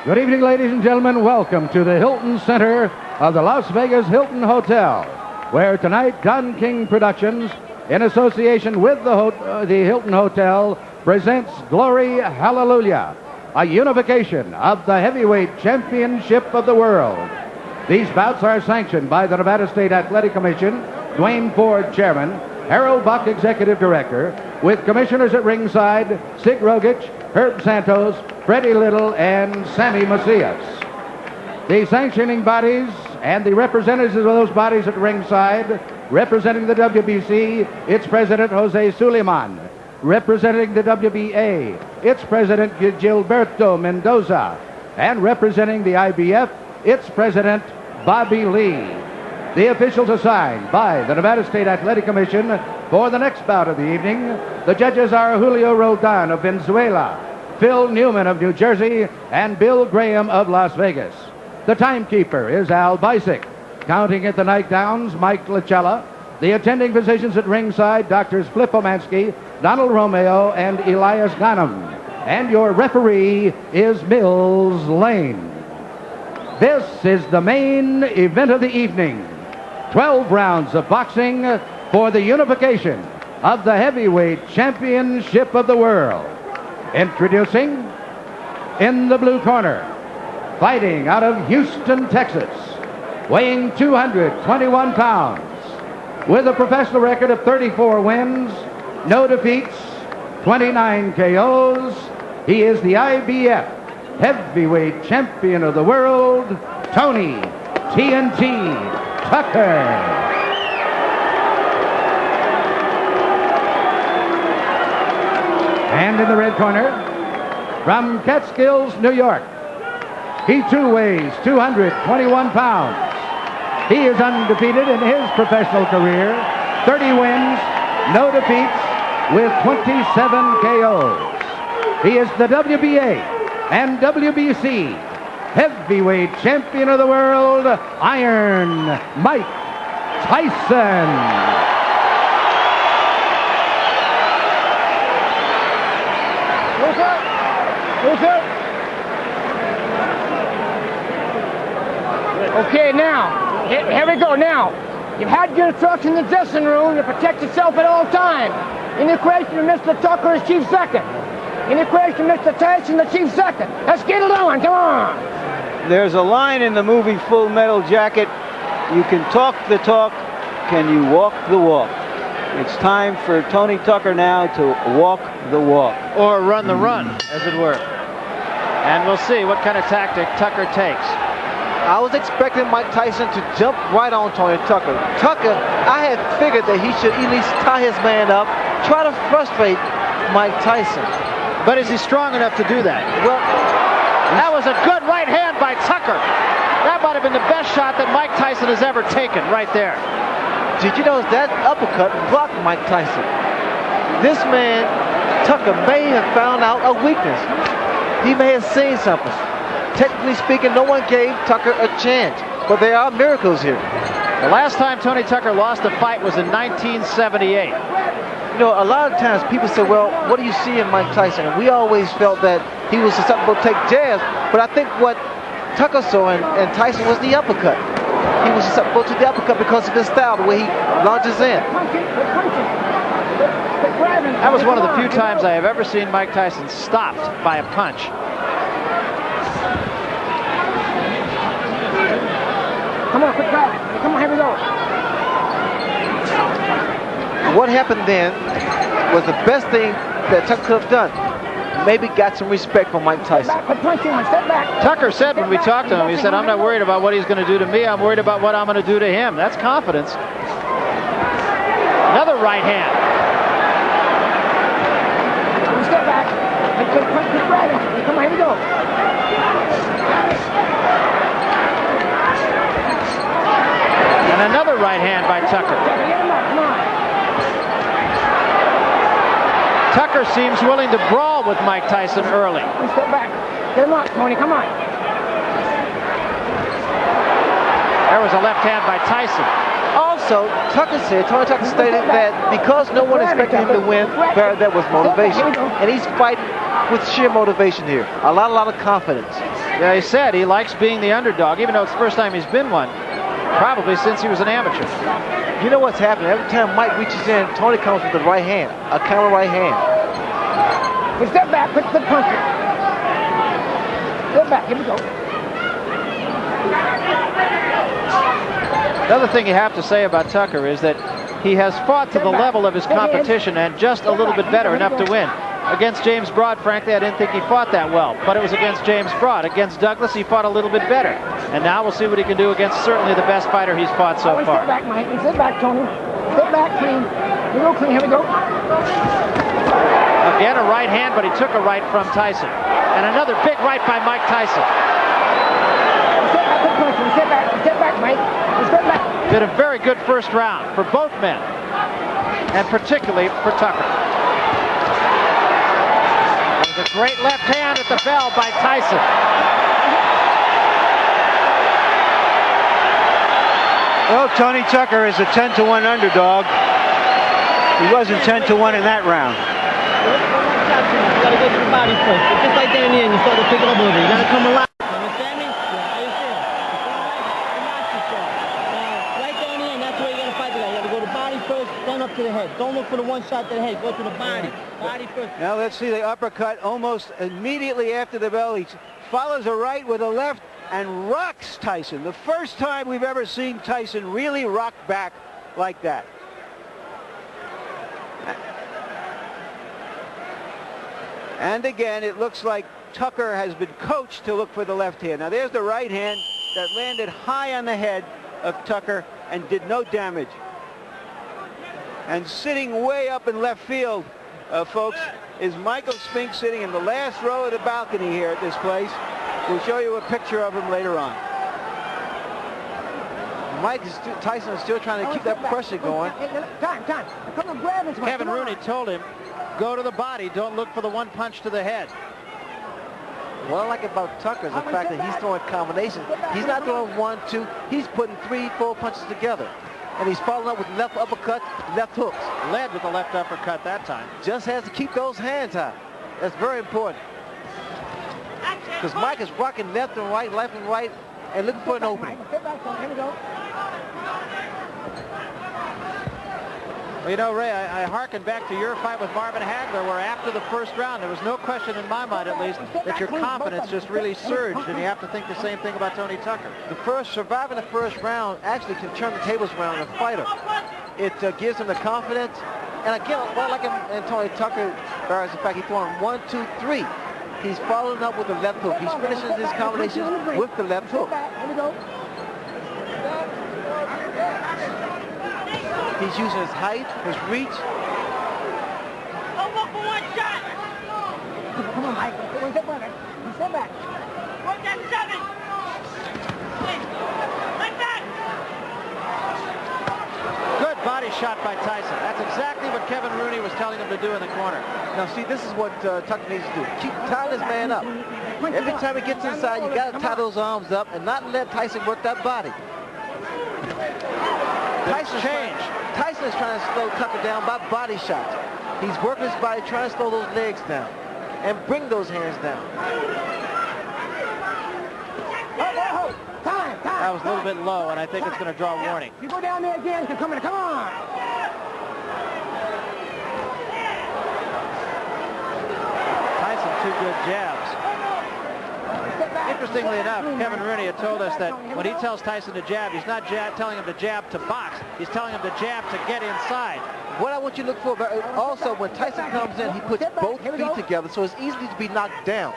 Good evening, ladies and gentlemen. Welcome to the Hilton Center of the Las Vegas Hilton Hotel, where tonight Don King Productions, in association with the Hilton Hotel, presents Glory Hallelujah, a unification of the heavyweight championship of the world. These bouts are sanctioned by the Nevada State Athletic Commission, Dwayne Ford, Chairman, Harold Buck, Executive Director, with commissioners at ringside, Sig Rogich, Herb Santos, Freddie Little, and Sammy Macias. The sanctioning bodies and the representatives of those bodies at ringside, representing the WBC, its president, Jose Suleiman. Representing the WBA, its president, Gilberto Mendoza. And representing the IBF, its president, Bobby Lee. The officials assigned by the Nevada State Athletic Commission for the next bout of the evening. The judges are Julio Roldan of Venezuela, Phil Newman of New Jersey, and Bill Graham of Las Vegas. The timekeeper is Al Bisick. Counting at the nightgowns, Mike Lachella. The attending physicians at ringside, Doctors Flip Omansky, Donald Romeo, and Elias Ghanem. And your referee is Mills Lane. This is the main event of the evening. 12 rounds of boxing for the unification of the heavyweight championship of the world. Introducing, in the blue corner, fighting out of Houston, Texas, weighing 221 pounds, with a professional record of 34 wins, no defeats, 29 KOs. He is the IBF heavyweight champion of the world, Tony TNT Tucker. And in the red corner, from Catskills, New York, he too weighs 221 pounds. He is undefeated in his professional career, 30 wins, no defeats, with 27 KOs. He is the WBA and WBC heavyweight champion of the world, Iron Mike Tyson. Okay, now, here we go. Now, you've had your instructions in the dressing room to protect yourself at all times. In the equation, Mr. Tucker is chief second. In the equation, Mr. Tyson, the chief second. Let's get it on. Come on. There's a line in the movie Full Metal Jacket. You can talk the talk. Can you walk the walk? It's time for Tony Tucker now to walk the walk. Or run the run, as it were. And we'll see what kind of tactic Tucker takes. I was expecting Mike Tyson to jump right on Tony Tucker. Tucker, I had figured that he should at least tie his man up, try to frustrate Mike Tyson. But is he strong enough to do that? Well, that was a good right hand by Tucker. That might have been the best shot that Mike Tyson has ever taken right there. Did you notice that uppercut blocked Mike Tyson? This man, Tucker, may have found out a weakness. He may have seen something. Technically speaking, no one gave Tucker a chance, but there are miracles here. The last time Tony Tucker lost a fight was in 1978. You know, a lot of times people say, well, what do you see in Mike Tyson? And we always felt that he was susceptible to take jabs, but I think what Tucker saw in Tyson was the uppercut. He was susceptible to the uppercut because of his style, the way he launches in. That was one of the few times I have ever seen Mike Tyson stopped by a punch. Come on, quick grab. Come on, here we go. What happened then was the best thing that Tucker could have done. Maybe got some respect from Mike Tyson. Step back. Tucker said when we talked to him, he said, I'm not worried about what he's going to do to me. I'm worried about what I'm going to do to him. That's confidence. Another right hand. Step back. Come on, here we go. And another right hand by Tucker. Tucker seems willing to brawl with Mike Tyson early. Step back. Get him up, Tony. Come on. There was a left hand by Tyson. Also, Tony Tucker stated that because no one expected him to win, that was motivation. And he's fighting with sheer motivation here. A lot of confidence. Yeah, he said he likes being the underdog, even though it's the first time he's been one. Probably since he was an amateur. You know what's happening? Every time Mike reaches in, Tony comes with the right hand, a counter right hand. Hey, step back, quick punch it. Step back, here we go. The other thing you have to say about Tucker is that he has fought to the level of his competition and just a little bit better, enough to win. Against James Broad, frankly, I didn't think he fought that well, but it was against James Broad. Against Douglas, he fought a little bit better. And now we'll see what he can do against certainly the best fighter he's fought so far. Step back, Mike. Step back, Tony. Step back, clean. Here we go, clean. Here we go. Again, a right hand, but he took a right from Tyson. And another big right by Mike Tyson. Step back, Mike. Step back. Did a very good first round for both men, and particularly for Tucker. There's a great left hand at the bell by Tyson. Well, Tony Tucker is a 10-to-1 underdog. He wasn't 10-to-1 in that round. You gotta go to the body first. It's just like down here and you start to pick it up a little bit. You gotta come alive. Understand me? Yeah, I understand. Right down here, and that's where you gotta fight that. You gotta go to the body first, then up to the head. Don't look for the one shot to the head. Go to the body. Body first. Now let's see the uppercut almost immediately after the bell. He follows a right with a left and rocks Tyson. The first time we've ever seen Tyson really rock back like that. And again, it looks like Tucker has been coached to look for the left hand. Now there's the right hand that landed high on the head of Tucker and did no damage. And sitting way up in left field, folks, is Michael Spink, sitting in the last row of the balcony here at this place. We'll show you a picture of him later on. Tyson is still trying to keep that pressure going. Time. Come on, grab it. Kevin Rooney told him, go to the body, don't look for the one punch to the head. What I like about Tucker is the fact that he's throwing combinations. He's not throwing 1, 2. He's putting 3, 4 punches together. And he's following up with left uppercut, left hooks. Led with the left uppercut that time. Just has to keep those hands high. That's very important. Because Mike is rocking left and right, and looking for an opening. Step back, here we go. Well, you know, Ray, I hearken back to your fight with Marvin Hagler, where after the first round, there was no question in my mind, at least, that your confidence just really surged, and you have to think the same thing about Tony Tucker. Surviving the first round actually can turn the tables around on a fighter. It gives him the confidence. And again, what I like in Tony Tucker is the fact he's throwing 1, 2, 3. He's following up with the left hook. He's finishing his combinations with the left hook. Here we go. He's using his height, his reach. Don't look for one shot. Come on, Mike. Step back. Work that 7. Like that. Good body shot by Tyson. That's exactly what Kevin Rooney was telling him to do in the corner. Now, see, this is what Tucker needs to do. Keep tying his man up. Every time he gets inside, you got to tie those arms up and not let Tyson work that body. Tyson is trying to slow Tucker down by body shots. He's working his body, trying to slow those legs down and bring those hands down. Time. That was a little bit low, and I think it's going to draw a warning. You go down there again. Come on. Tyson, 2 good jabs. Interestingly enough, Kevin Rooney had told us that when he tells Tyson to jab, he's not telling him to jab to box. He's telling him to jab to get inside. What I want you to look for, also when Tyson comes in, he puts both feet together, so it's easy to be knocked down.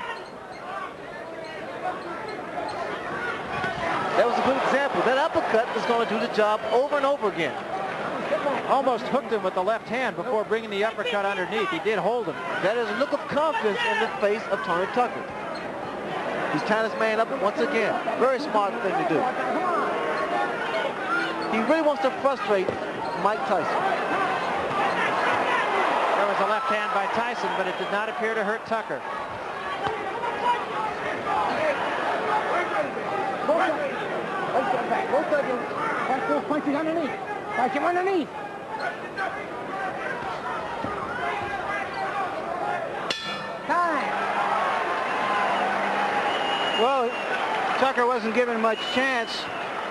That was a good example. That uppercut is going to do the job over and over again. Almost hooked him with the left hand before bringing the uppercut underneath. He did hold him. That is a look of confidence in the face of Tony Tucker. He's tying his man up once again. Very smart thing to do. He really wants to frustrate Mike Tyson. There was a left hand by Tyson, but it did not appear to hurt Tucker. Both of you. Watch those punches underneath. Watch him underneath. Time. Well, Tucker wasn't given much chance,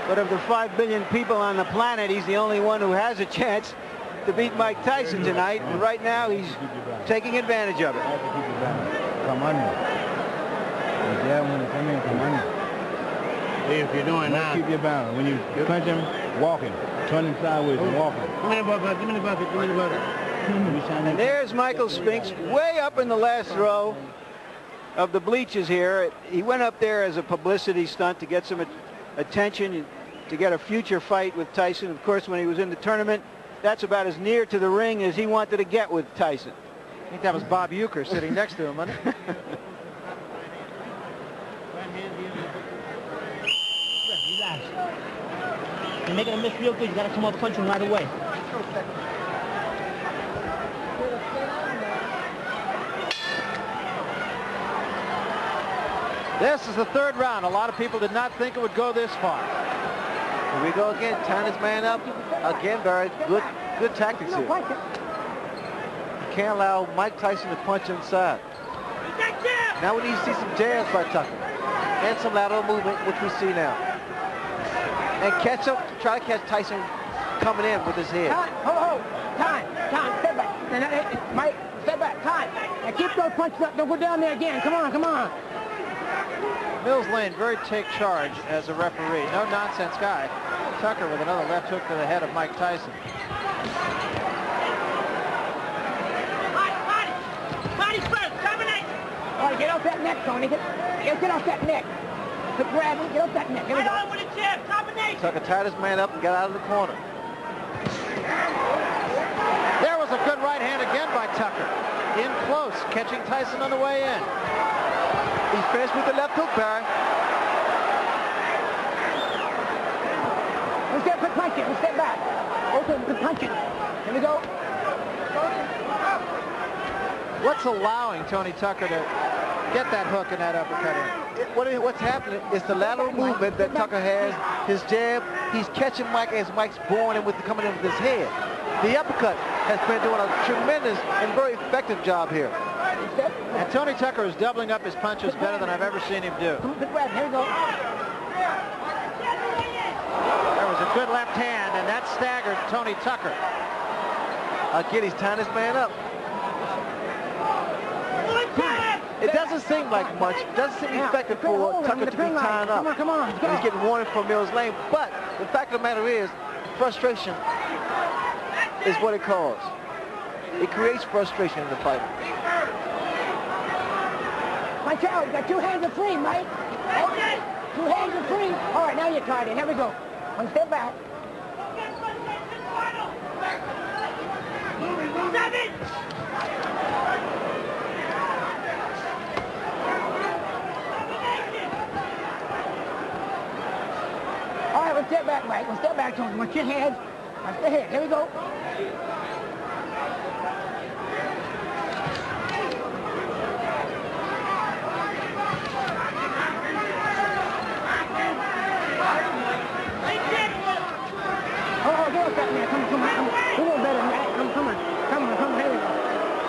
but of the 5 billion people on the planet, he's the only one who has a chance to beat Mike Tyson tonight. And right now, he's taking advantage of it. Come on. Yeah, when you come in, come on. If you're doing now, keep your balance. When you punch him, walking, turning sideways and walking. Give me the bucket, give me the bucket, give me the bucket. And there's Michael Spinks way up in the last row of the bleachers here. He went up there as a publicity stunt to get some attention, to get a future fight with Tyson. Of course, when he was in the tournament, that's about as near to the ring as he wanted to get with Tyson. I think that was Bob Euchre sitting next to him, wasn't it? You're making a miss real good. You got to come up punching right away. This is the third round. A lot of people did not think it would go this far. Here we go again. Tying his man up. Again, Barry. Good tactics here. You can't allow Mike Tyson to punch inside. Now we need to see some jabs by Tucker. And some lateral movement, which we see now. And try to catch Tyson coming in with his head. Time, step back. Mike, step back, time. Now keep those punches up, don't go down there again. Come on. Mills Lane, very take charge as a referee. No nonsense guy. Tucker with another left hook to the head of Mike Tyson. Body first, combination. All right, get off that neck, Tony. Get off that neck. Grab him, get off that neck. Here we go. With a jab, combination. Tucker tied his man up and got out of the corner. There was a good right hand again by Tucker. In close, catching Tyson on the way in. He's finished with the left hook, Barry. One step punching, one step back. Both good punching. Here we go. What's allowing Tony Tucker to get that hook and that uppercut in? What's happening is the lateral movement that Tucker has, his jab. He's catching Mike as Mike's coming in with his head. The uppercut has been doing a tremendous and very effective job here. And Tony Tucker is doubling up his punches better than I've ever seen him do. Good grab, here we go. There was a good left hand, and that staggered Tony Tucker. Again, he's tying his man up. It doesn't seem like much. It doesn't seem effective for Tucker to be tying up. Come on. And he's getting warning from Mills Lane. But the fact of the matter is, frustration is what it caused. It creates frustration in the fight. Watch out, you got two hands are free, Mike. Two hands are free. All right, now you're tied in. Here we go. One step back. All right, one step back, Mike. One step back, Tony. Watch your hands. Watch the head. Here we go.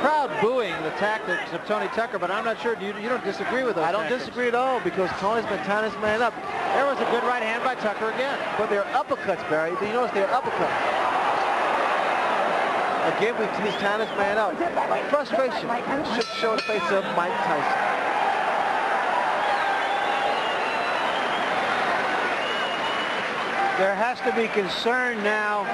Crowd booing the tactics of Tony Tucker, but I'm not sure. You don't disagree with those I don't tactics. disagree at all because Tony's been tying his man up. There was a good right hand by Tucker again. But they're uppercuts, Barry. Do you notice they're uppercuts? Again, he's tying his man up. Frustration should show the face of Mike Tyson. There has to be concern now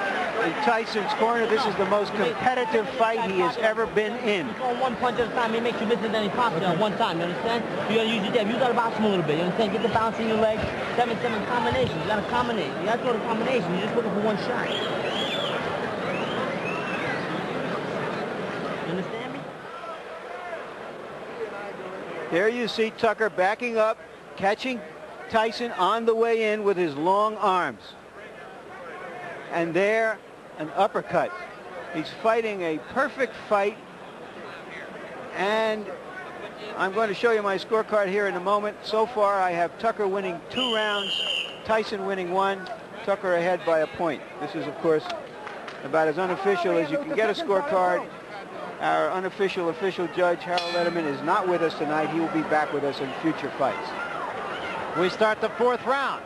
in Tyson's corner. This is the most competitive fight he has ever been in. On one punch at a time, it makes you miss it, then he pops it on one time, you understand? You gotta use your jab. Use that bounce him a little bit, you understand? Get the bounce in your leg. 7-7 combinations. You gotta combinate. You gotta throw the combination. You're just looking for one shot. You understand me? There you see Tucker backing up, catching Tyson on the way in with his long arms. And there, an uppercut. He's fighting a perfect fight. And I'm going to show you my scorecard here in a moment. So far, I have Tucker winning 2 rounds, Tyson winning 1, Tucker ahead by a point. This is, of course, about as unofficial as you can get a scorecard. Our unofficial official judge, Harold Letterman, is not with us tonight. He will be back with us in future fights. We start the 4th round.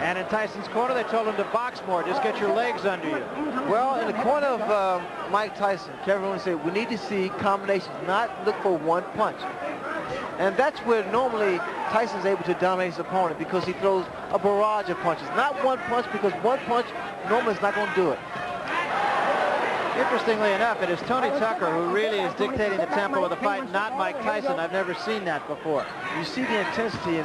And in Tyson's corner, they told him to box more. Just get your legs under you. Well, in the corner of Mike Tyson, Kevin Rooney said, we need to see combinations, not look for one punch. And that's where normally Tyson's able to dominate his opponent, because he throws a barrage of punches. Not one punch, because one punch normally is not going to do it. Interestingly enough, it is Tony Tucker who really is dictating the tempo of the fight, not Mike Tyson. I've never seen that before. You see the intensity in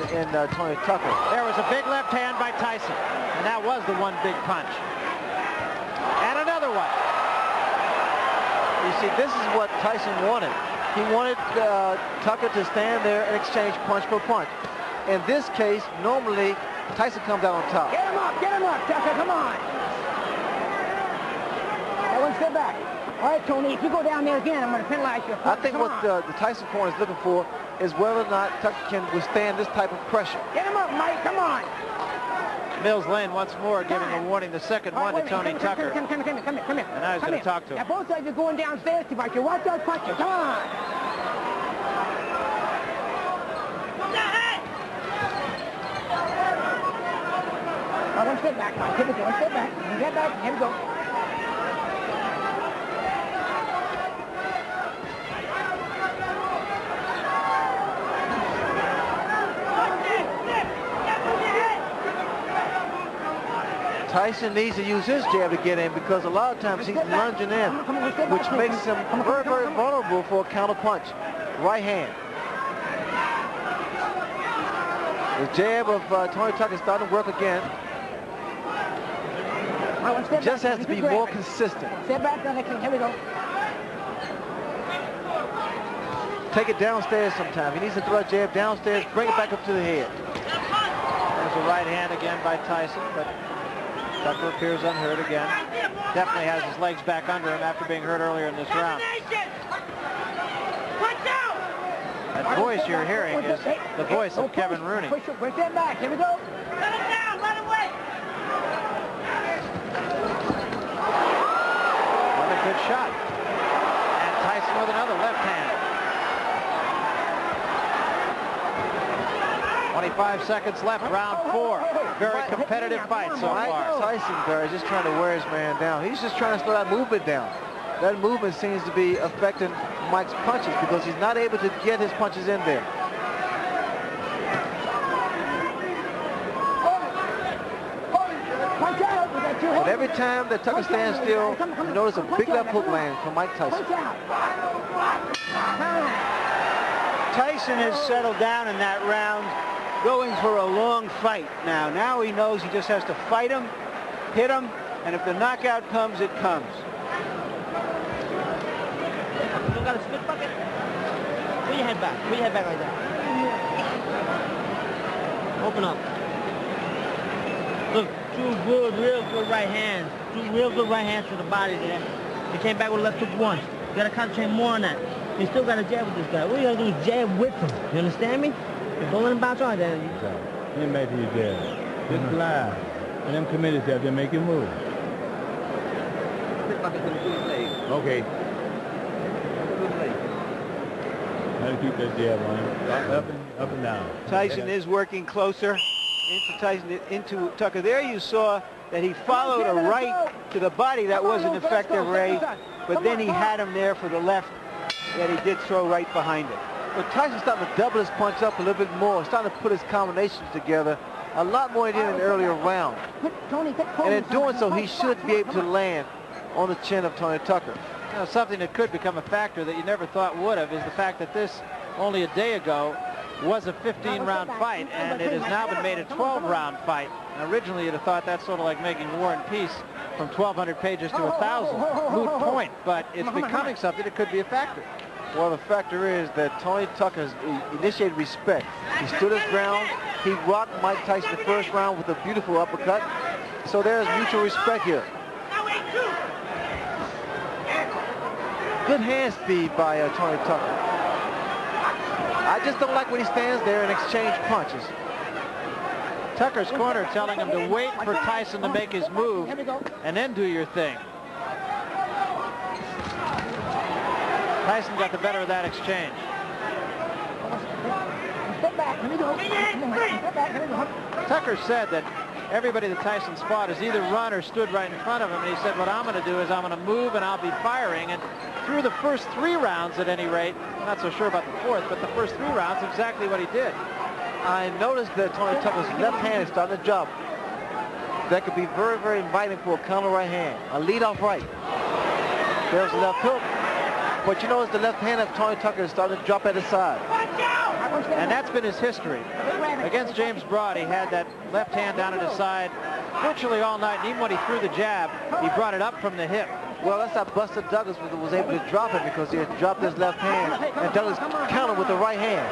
Tony Tucker. There was a big left hand by Tyson, and that was the one big punch. And another one. You see, this is what Tyson wanted. He wanted Tucker to stand there and exchange punch for punch. In this case, normally, Tyson comes out on top. Get him up, Tucker, come on. One step back. All right, Tony, if you go down there again, I'm going to penalize you. I think what the Tyson corner is looking for is whether or not Tucker can withstand this type of pressure. Get him up, Mike, come on. Mills Lane once more giving a warning, the second one to Tony Tucker. Come here. And now he's going to talk to him. Now, both sides are going downstairs to fight you. Watch those punches, come on. One step back, Mike. Here we go, one step back. Get back, here we go. Tyson needs to use his jab to get in, because a lot of times he's lunging in, which makes him very, very vulnerable for a counter punch. Right hand. The jab of Tony Tucker is starting to work again. Just has to be more consistent. Step back, here we go. Take it downstairs sometime. He needs to throw a jab downstairs, bring it back up to the head. There's a right hand again by Tyson, but Tucker appears unhurt again. Definitely has his legs back under him after being hurt earlier in this round. That voice you're hearing is the voice of Kevin Rooney. Push that back. Here we go. Let him down. Let him wait. Another good shot. And Tyson with another left hand. 25 seconds left, round 4. Very competitive fight so far. Tyson, Barry, is just trying to wear his man down. He's just trying to slow that movement down. That movement seems to be affecting Mike's punches, because he's not able to get his punches in there. But every time that Tucker stands still, you notice a big left hook land from Mike Tyson. Tyson has settled down in that round, going for a long fight now. Now he knows he just has to fight him, hit him, and if the knockout comes, it comes. You got a split bucket? Put your head back. Put your head back like that. Open up. Look, two good, real good right hands. Two real good right hands to the body there. He came back with a left hook once. You got to concentrate more on that. You still got to jab with this guy. What you got to do is jab with him. You understand me? Don't let him bounce on that. Get back to your jab. Just glide. And them committed jab, they make you move. Okay. Gotta keep that jab on him. Up and down. Tyson is working closer into Tucker. There you saw that he followed a right to the body. That wasn't effective, Ray. But then he had him there for the left that he did throw right behind it. But Tyson's starting to double his punch up a little bit more. He's starting to put his combinations together a lot more than he did in the earlier round. And in doing so, he should be able to land on the chin of Tony Tucker. You know, something that could become a factor that you never thought would have is the fact that this, only a day ago, was a 15-round fight, and it has now been made a 12-round fight. And originally, you'd have thought that's sort of like making War and Peace from 1,200 pages to 1,000. Moot point, but it's becoming something that could be a factor. Well, the factor is that Tony Tucker has initiated respect. He stood his ground. He rocked Mike Tyson the first round with a beautiful uppercut. So there's mutual respect here. Good hand speed by Tony Tucker. I just don't like when he stands there and exchange punches. Tucker's corner telling him to wait for Tyson to make his move and then do your thing. Tyson got the better of that exchange. Step back. Here we go. Tucker said that everybody that Tyson fought has either run or stood right in front of him, and he said, what I'm going to do is I'm going to move and I'll be firing. And through the first 3 rounds, at any rate, I'm not so sure about the 4th, but the first 3 rounds, exactly what he did. I noticed that Tony Tucker's left hand is starting to drop. That could be very, very inviting for a counter right hand. A lead-off right. There's a left hook. But you notice the left hand of Tony Tucker is starting to drop at his side. And that's been his history. Against James Broad, he had that left hand down at his side virtually all night. And even when he threw the jab, he brought it up from the hip. Well, that's how Buster Douglas was able to drop it, because he had dropped his left hand, and Douglas countered with the right hand.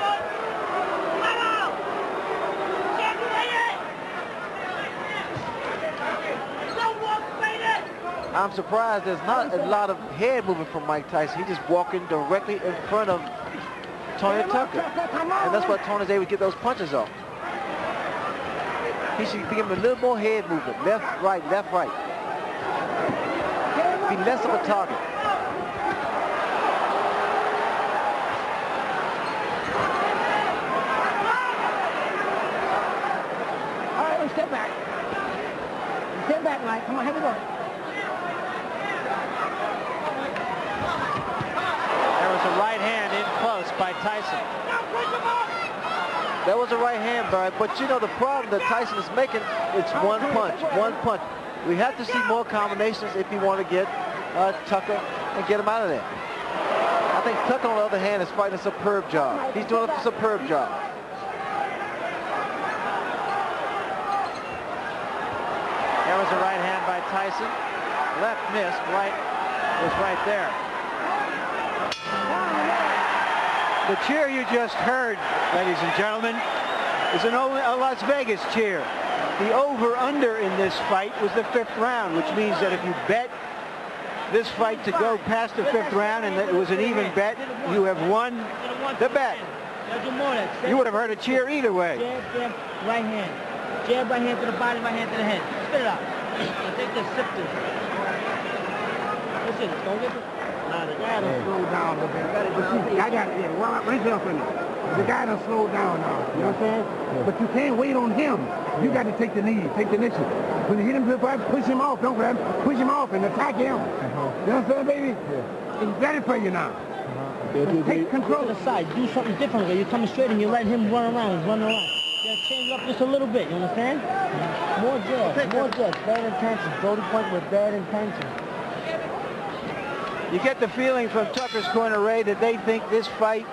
I'm surprised there's not a lot of head movement from Mike Tyson. He's just walking directly in front of Tony Tucker. And that's why Tony's able to get those punches off. He should be giving a little more head movement. Left, right, left, right. Be less of a target. All right, step back. Step back, Mike. Come on, here we go. There was a right hand in close by Tyson. That was a right hand, Barry. But you know the problem that Tyson is making, it's one punch, one punch. We have to see more combinations if you want to get Tucker and get him out of there. I think Tucker, on the other hand, is fighting a superb job. He's doing a superb job. There was a right hand by Tyson. Left missed, right was right there. The cheer you just heard, ladies and gentlemen, is a Las Vegas cheer. The over-under in this fight was the 5th round, which means that if you bet this fight to go past the 5th round and that it was an even bet, you have won the bet. You would have heard a cheer either way. Jab, jab, right hand. Jab, right hand to the body, right hand to the head. Spit it out. I think this, sip this. That's it. Don't get it. Nah, the guy Don't slow down a little bit. I got it. Yeah, raise it up in it. The guy done slowed down now. You know what I'm saying? Yeah. But you can't wait on him. You got to take the knee, take the initiative. When you hit him to the fight, push him off. Don't grab him. Push him off and attack him. You know what I'm saying, baby? Yeah. He's ready for you now. Take control to the side. Do something different. Where you're coming straight and you let him run around. He's running around. You gotta change it up just a little bit. You understand? More jabs. More jabs. Bad intentions. Brody point with bad intentions. You get the feeling from Tucker's corner, Ray, that they think this fight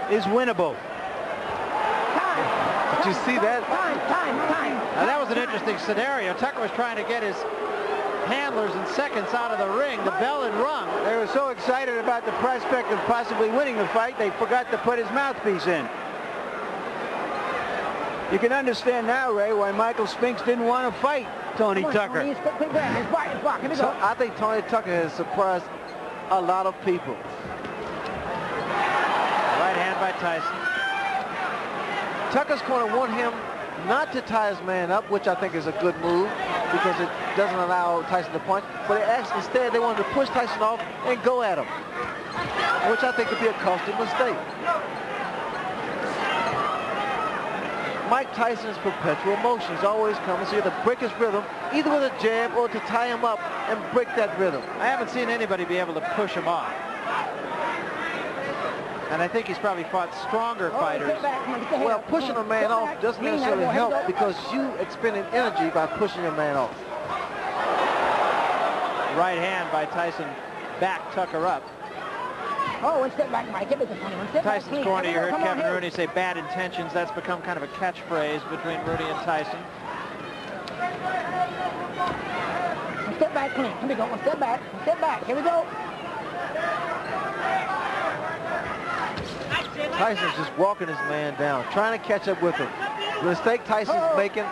is winnable. Did you see that? Time. Now that was an interesting scenario. Tucker was trying to get his handlers in seconds out of the ring. The bell had rung. They were so excited about the prospect of possibly winning the fight, they forgot to put his mouthpiece in. You can understand now, Ray, why Michael Spinks didn't want to fight Tony Tucker. So I think Tony Tucker has surprised a lot of people. Right hand by Tyson. Tucker's corner want him not to tie his man up, which I think is a good move because it doesn't allow Tyson to punch. But instead, they wanted to push Tyson off and go at him, which I think could be a costly mistake. Mike Tyson's perpetual motion is always coming, so you have to break his rhythm, either with a jab or to tie him up and break that rhythm. I haven't seen anybody be able to push him off. And I think he's probably fought stronger fighters. Well, pushing a man off doesn't necessarily help because you expending energy by pushing a man off. Right hand by Tyson backed Tucker up. Oh, one step back, Mike. Give it to Tony. Tyson's corner, you heard Kevin Rooney say bad intentions. That's become kind of a catchphrase between Rooney and Tyson. One step back, clean. Here we go. One step back. One step back. Here we go. Tyson's just walking his man down, trying to catch up with him. The mistake Tyson's making,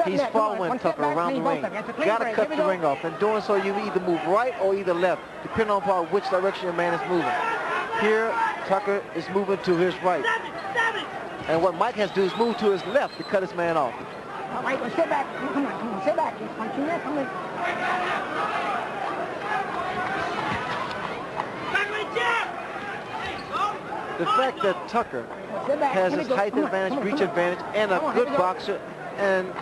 he's following Tucker around the ring. Got to cut the ring off. And doing so, you either move right or either left, depending on which direction your man is moving. Here, Tucker is moving to his right. And what Mike has to do is move to his left to cut his man off. All right, well, step back. Come on, step back. He's punching there. Come on. The fact that Tucker has his height advantage, reach advantage, and a good boxer And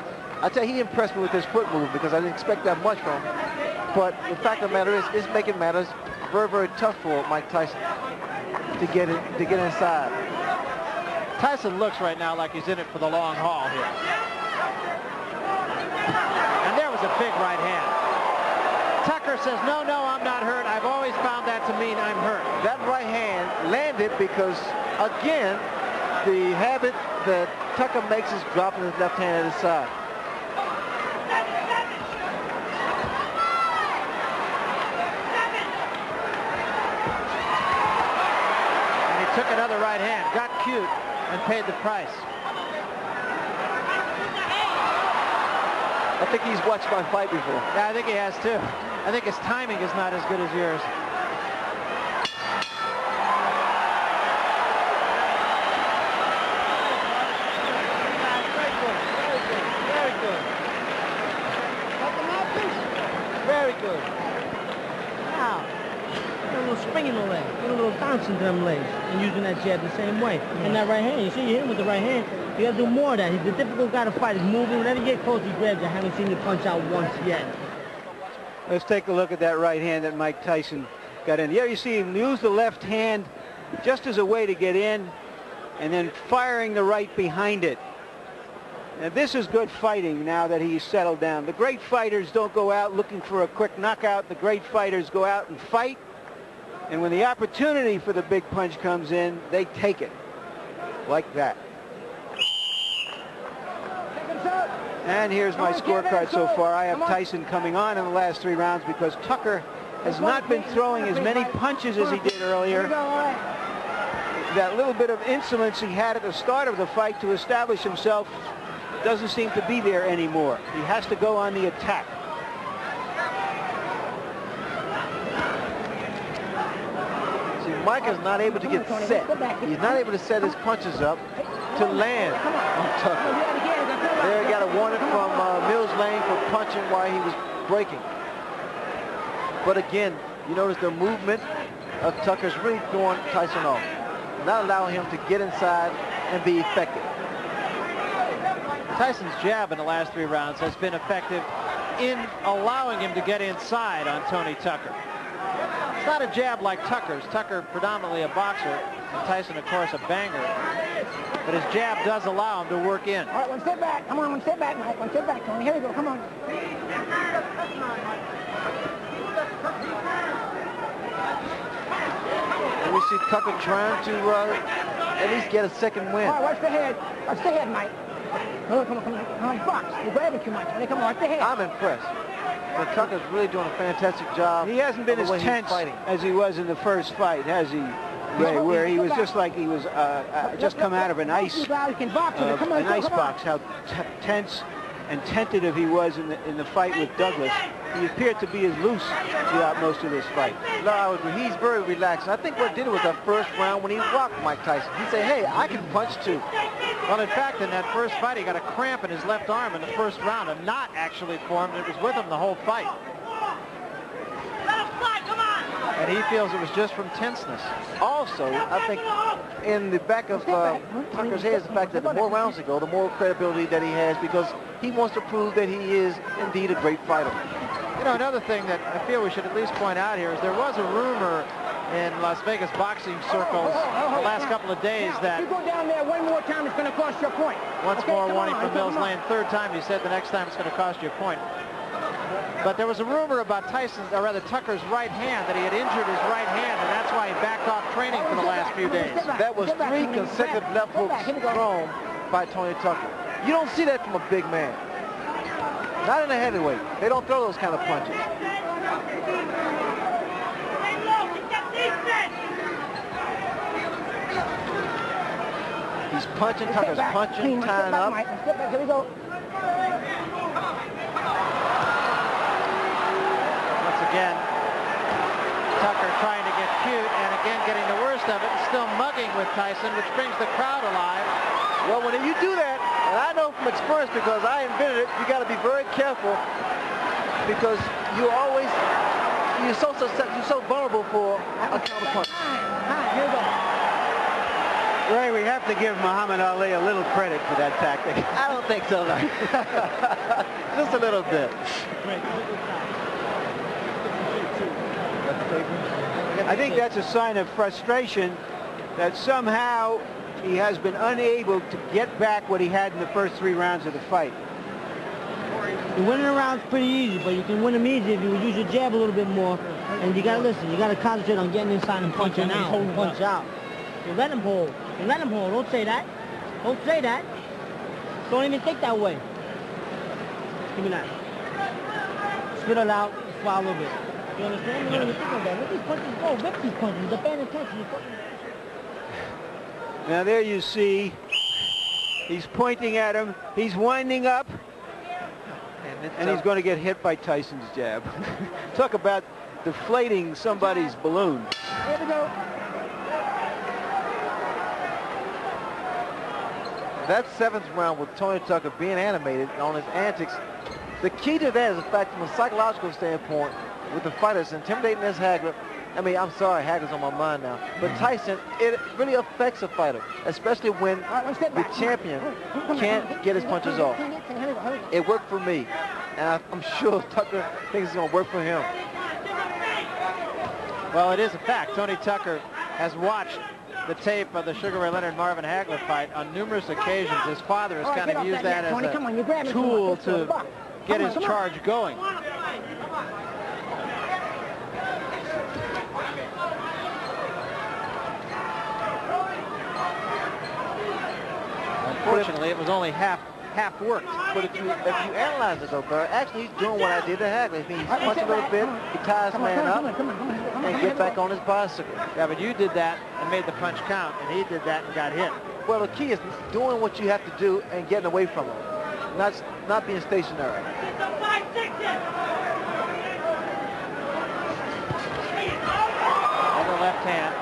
I tell you, he impressed me with his foot movement because I didn't expect that much from him. But the fact of the matter is, it's making matters very, very tough for Mike Tyson to get inside. Tyson looks right now like he's in it for the long haul here. And there was a big right hand. Tucker says, no, I'm not hurt. I've always found that to mean I'm hurt. That right hand landed because, again, the habit that Tucker makes is dropping his left hand at his side. And he took another right hand, got cute, and paid the price. I think he's watched my fight before. Yeah, I think he has too. I think his timing is not as good as yours. Very good. Wow. Got a little spring in the leg. Got a little bounce into them legs. And using that jab the same way. And that right hand, you see you hit him with the right hand. You got to do more of that. He's a difficult guy to fight. He's moving. Whenever you get close, he grabs you. I haven't seen you punch out once yet. Let's take a look at that right hand that Mike Tyson got in. Yeah, you see him use the left hand just as a way to get in and then firing the right behind it. And this is good fighting now that he's settled down. The great fighters don't go out looking for a quick knockout. The great fighters go out and fight. And when the opportunity for the big punch comes in, they take it like that. And here's my scorecard so far. I have Tyson coming on in the last 3 rounds because Tucker has not been throwing as many punches as he did earlier. That little bit of insolence he had at the start of the fight to establish himself doesn't seem to be there anymore. He has to go on the attack. See, Mike is not able to get set. He's not able to set his punches up to land on Tucker. There he got a warning from Mills Lane for punching while he was breaking. But again, you notice the movement of Tucker's really throwing Tyson off, not allowing him to get inside and be effective. Tyson's jab in the last 3 rounds has been effective in allowing him to get inside on Tony Tucker. It's not a jab like Tucker's. Tucker predominantly a boxer, and Tyson, of course, a banger. But his jab does allow him to work in. All right, one step back. Come on, one step back, Mike. One step back, Tony. Here we go. Come on. And we see Tucker trying to at least get a second win. All right, watch the head. Watch the head, Mike. Come on, come on, come on. Come on, box. You're grabbing too much. Come on, watch the head. I'm impressed. But Tucker's really doing a fantastic job. He hasn't been as tense as he was in the first fight, has he, Ray? Where he was just like he was just come out of an ice box. How tense and tentative he was in the fight with Douglas. He appeared to be as loose throughout most of this fight. No, I would agree. He's very relaxed. I think what did it was that first round when he rocked Mike Tyson. He said, hey, I can punch too. Well, in fact, in that first fight, he got a cramp in his left arm in the first round. A knot actually formed. It was with him the whole fight. And he feels it was just from tenseness. Also, I think in the back of Tucker's head is the fact that the more rounds they go, the more credibility that he has because he wants to prove that he is indeed a great fighter. You know, another thing that I feel we should at least point out here is there was a rumor in Las Vegas boxing circles the last couple of days that... If you go down there one more time, it's going to cost you a point. Once more warning from Mills Lane. 3rd time, he said the next time it's going to cost you a point. But there was a rumor about Tyson's, or rather Tucker's right hand, that he had injured his right hand, and that's why he backed off training for the last few days. That was 3 consecutive left hooks thrown by Tony Tucker. You don't see that from a big man. Not in a heavyweight. They don't throw those kind of punches. He's punching, Tucker's punching, tying up. Here we go. Once again, Tucker trying to get cute and again getting the worst of it and still mugging with Tyson, which brings the crowd alive. Well, when you do that, and I know from experience because I invented it, you got to be very careful because you're so vulnerable for a counter punch. Here we go. Ray, we have to give Muhammad Ali a little credit for that tactic. I don't think so, no. Just a little bit. I think that's a sign of frustration that somehow he has been unable to get back what he had in the first 3 rounds of the fight. Winning a round's pretty easy, but you can win them easy if you use your jab a little bit more. And you gotta listen, you gotta concentrate on getting inside and punching out. Punch out. You let him hold. You let him hold. Don't say that. Don't say that. Don't even think that way. Give me that. Spit it out. Swallow a little bit. You understand? You don't even think of that. Let these punches go. Rip these punches. The band attention. Now there you see, he's pointing at him. He's winding up. And he's going to get hit by Tyson's jab. Talk about deflating somebody's balloon. Here we go. That 7th round with Tony Tucker being animated on his antics, the key to that is the fact from a psychological standpoint with the fighters intimidating this Hagler. I mean, I'm sorry, Hagler's on my mind now. But Tyson, it really affects a fighter, especially when the champion can't get his punches off. It worked for me, and I'm sure Tucker thinks it's going to work for him. Well, it is a fact. Tony Tucker has watched the tape of the Sugar Ray Leonard Marvin Hagler fight on numerous occasions. His father has kind of used that as a tool to get his charge going. Unfortunately, it was only half worked. But if you analyze it, though, Barry, actually he's doing what I did to Hagler. If he punches a little bit, he ties the man up, and get back on his bicycle. Yeah, but you did that and made the punch count, and he did that and got hit. Well, the key is doing what you have to do and getting away from him, not being stationary. On the left hand.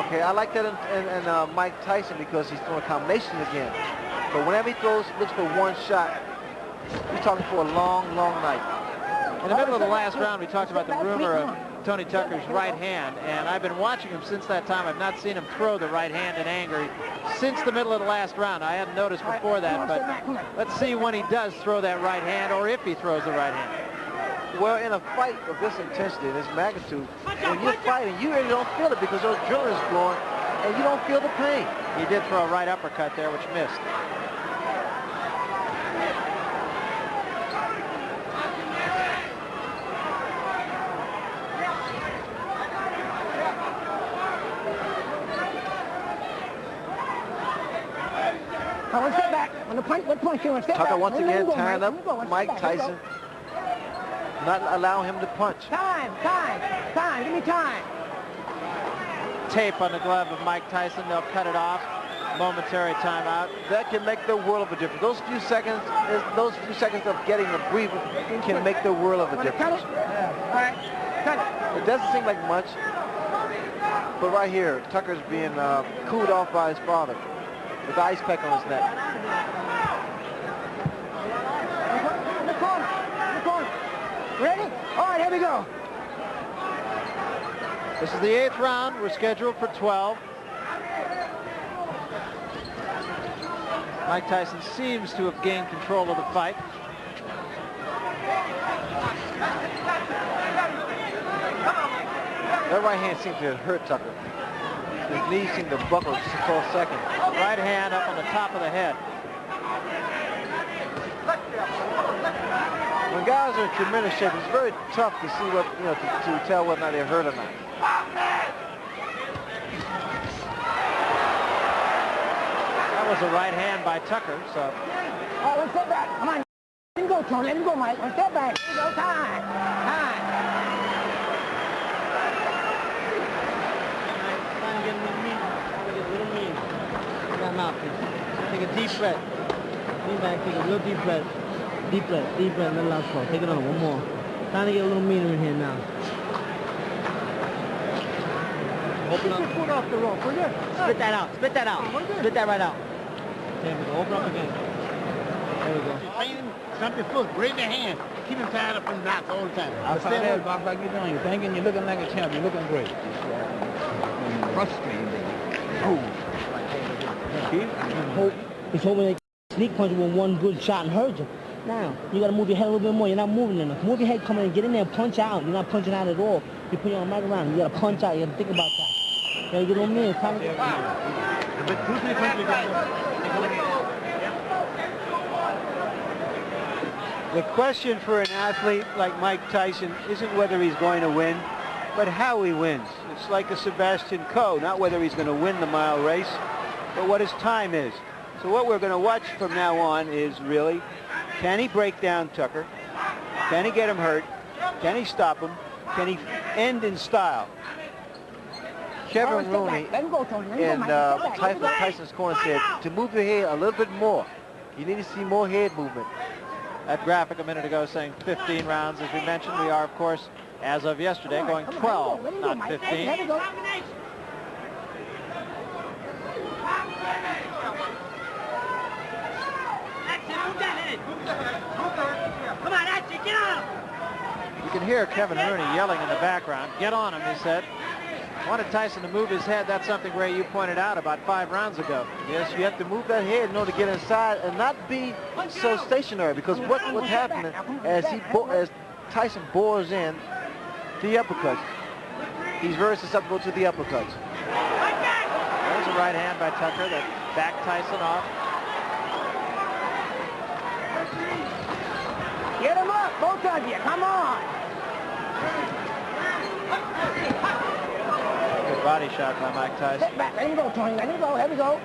Okay, I like that in Mike Tyson because he's throwing combinations again. But whenever he looks for one shot, he's talking for a long, long night. In the middle of the last round, we talked about the rumor of Tony Tucker's right hand, and I've been watching him since that time. I've not seen him throw the right hand in anger since the middle of the last round. I hadn't noticed before that, but let's see when he does throw that right hand, or if he throws the right hand. Well, in a fight of this intensity and this magnitude, when you're fighting, you really don't feel it because those adrenaline is flowing, and you don't feel the pain. He did throw a right uppercut there, which missed. I want to step back. On the punch, what punch you want to step back? Tucker once again tying up Mike back. Tyson, not allowing him to punch. Time, give me time. Tape on the glove of Mike Tyson. They'll cut it off. Momentary timeout. That can make the world of a difference. Those few seconds of getting a breather can make the world of a difference. Cut it. It doesn't seem like much, but right here, Tucker's being cooled off by his father with the ice pack on his neck. In the corner. Ready? All right, here we go. This is the 8th round. We're scheduled for 12. Mike Tyson seems to have gained control of the fight. That right hand seemed to hurt Tucker. His knees seemed to buckle just for a second. Right hand up on the top of the head. When guys are in tremendous shape, it's very tough to see what, to tell whether or not they're hurt or not. That was a right hand by Tucker, so. All right, let's step back. Come on. Let him go, Tony. Let him go, Mike. Let's step back. Here we go. Time. Take a deep breath. Lean back, take a real deep breath. Deep breath, let it out slow. Take it on, one more. Time to get a little meaner in here now. Open up. Foot off the rope, will you? Spit that out. Spit that right out. There we go. Open up again. There we go. Stump your foot, raise your hand. Keep him tied up in knots all the time. Outside that box like you're doing, you're thinking you're looking like a champ. You're looking great. Frustrating. Oh. He's hoping they sneak punch with one good shot and hurt you. Now, you got to move your head a little bit more. You're not moving enough. Move your head, come in and get in there and punch out. You're not punching out at all. You put your arm right around. You got to punch out. You got to think about that. You got to get on me. It's time to get The question for an athlete like Mike Tyson isn't whether he's going to win, but how he wins. It's like a Sebastian Coe, not whether he's going to win the mile race, but what his time is. So what we're going to watch from now on is really, can he break down Tucker? Can he get him hurt? Can he stop him? Can he end in style? Kevin Rooney in Tyson's corner said to move your head a little bit more. You need to see more head movement. That graphic a minute ago saying 15 rounds. As we mentioned, we are, of course, as of yesterday, going 12, not 15. You can hear Kevin Rooney yelling in the background. Get on him, he said. Wanted Tyson to move his head. That's something, Ray, you pointed out about 5 rounds ago. Yes, you have to move that head in order to get inside and not be so stationary, because what's happening as Tyson bores in the uppercuts, he's very susceptible to the uppercuts. There's a right hand by Tucker that backed Tyson off. Get him up, both of you. Come on. Good body shot by Mike Tyson. Sit back. Let him go, Tony. Let him go. Here we go.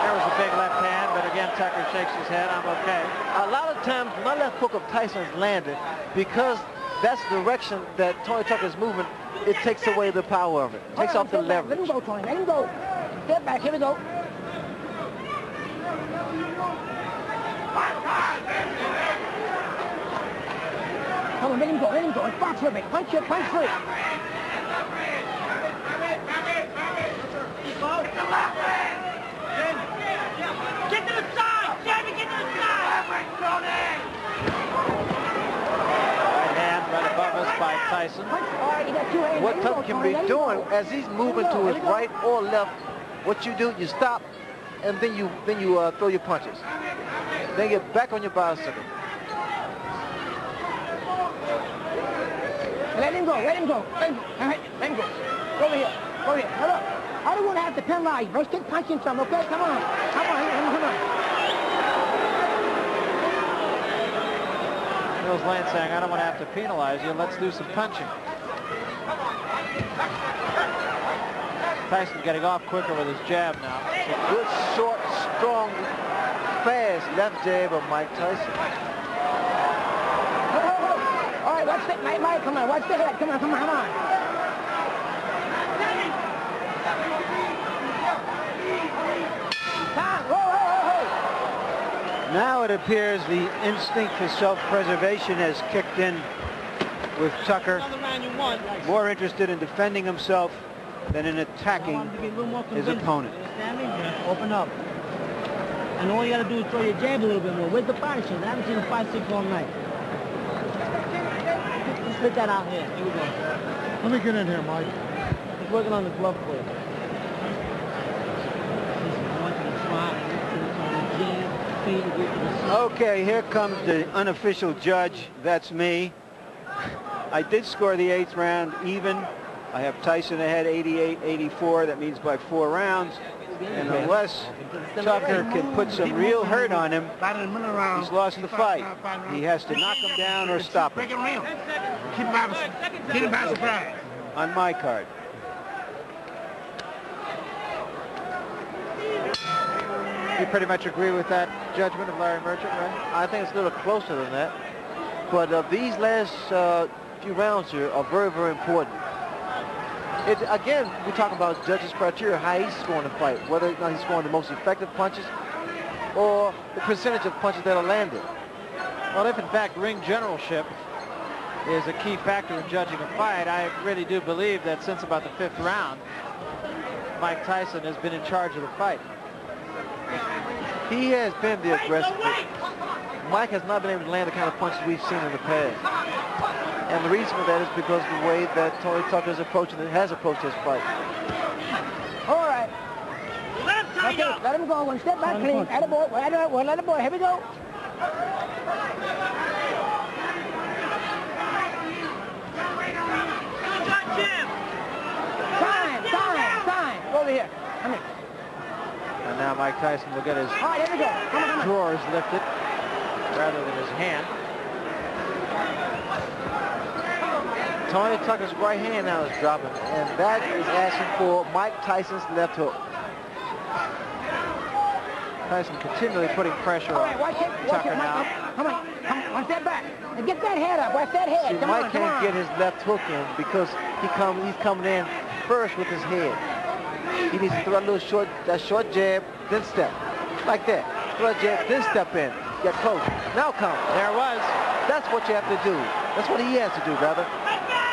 There was a big left hand, but again, Tucker shakes his head. I'm okay. A lot of times, my left hook of Tyson's landed because that's the direction that Tony Tucker's moving. It takes away the power of it. It takes off the leverage. Let him go, Tony. Let him go. Step back. Here we go. Come on, let him go. Let him go. And box with me. Punch it. Punch free. Get to the side! Jamie, get to the side! Right hand right above us by Tyson. What Tucker can be doing as he's moving to his right or left, what you do, you stop, and then you throw your punches. Then get back on your bicycle. Let him go. Let him go. Let him go. Go over here. Go over here. Hold up. I don't want to have to penalize. Let's keep punching some, okay? Come on. Come on. Come on. Bill's Lane saying, I don't want to have to penalize you. Let's do some punching. Tyson getting off quicker with his jab now. It's a good, short, strong, fast left jab of Mike Tyson. All right, watch that. Mike, come on. Watch the head. Come on, come on, come on. Now it appears the instinct for self-preservation has kicked in with Tucker, more interested in defending himself than in attacking his opponent. Open up. And all you got to do is throw your jab a little bit more. Where's the body shot? I haven't seen a 5-6 all night. Let's spit that out here. Here we go. Let me get in here, Mike. He's working on the glove for you. Okay, here comes the unofficial judge. That's me. I did score the 8th round even. I have Tyson ahead 88-84. That means by 4 rounds. And unless Tucker can put some real hurt on him, he's lost the fight. He has to knock him down or stop him. Keep him by surprise. On my card. You pretty much agree with that judgment of Larry Merchant, right? I think it's a little closer than that. But these last few rounds here are very, very important. Again, we're talking about judges' criteria, how he's scoring the fight, whether or not he's scoring the most effective punches or the percentage of punches that are landed. Well, if in fact ring generalship is a key factor in judging a fight, I really do believe that since about the 5th round, Mike Tyson has been in charge of the fight. He has been the aggressor. Mike has not been able to land the kind of punches we've seen in the past. And the reason for that is because of the way that Tony Tucker has approached this fight. All right. Okay, let him go. One step back, clean. Attaboy. Let him go. Here we go. Time. Over here. Come here. And now Mike Tyson will get his All right, here we go. Come on. drawers lifted rather than his hand. Tony Tucker's right hand now is dropping, and that is asking for Mike Tyson's left hook. Tyson continually putting pressure All on right, watch it, Tucker now. Come on. One step back. And get that head up. Watch that head. See, Come Mike on, can't get his left hook in because he's coming in first with his head. He needs to throw a little short jab, then step. Like that. Throw a jab, then step in. Get close. Now come. There it was. That's what you have to do. That's what he has to do, brother.